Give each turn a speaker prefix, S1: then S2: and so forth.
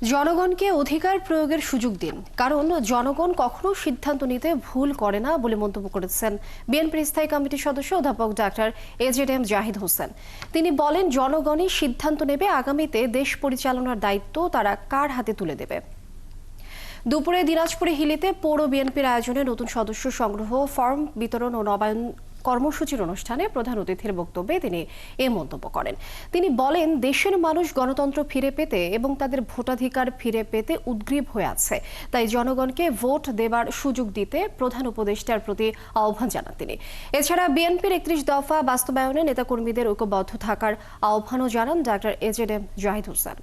S1: জনগণকে অধিকার প্রয়োগের সুযোগ দিন, কারণ জনগণ কখনো সিদ্ধান্ত নিতে ভুল করে না বলে মন্তব্য করেছেন বিএনপির স্থায়ী কমিটির সদস্য অধ্যাপক ডাক্তার এজেডএম জাহিদ হোসেন। তিনি বলেন, জনগণই সিদ্ধান্ত নেবে আগামীতে দেশ পরিচালনার দায়িত্ব তারা কার হাতে তুলে দেবে। দুপুরে দিনাজপুরে হিলিতে পৌর বিএনপির আয়োজনে নতুন সদস্য সংগ্রহ, ফর্ম বিতরণ ও নবায়ন কর্মসূচির অনুষ্ঠানে প্রধান অতিথির বক্তব্যে তিনি এ মন্তব্য করেন। তিনি বলেন, দেশের মানুষ গণতন্ত্র ফিরে পেতে এবং তাদের ভোটাধিকার ফিরে পেতে উদ্গ্রীব হয়ে আছে, তাই জনগণকে ভোট দেবার সুযোগ দিতে প্রধান উপদেষ্টার প্রতি আহ্বান জানান তিনি। এছাড়া বিএনপির ৩১ দফা বাস্তবায়নে নেতাকর্মীদের ঐক্যবদ্ধ থাকার আহ্বানও জানান ডাক্তার এজেডএম জাহিদ হোসেন।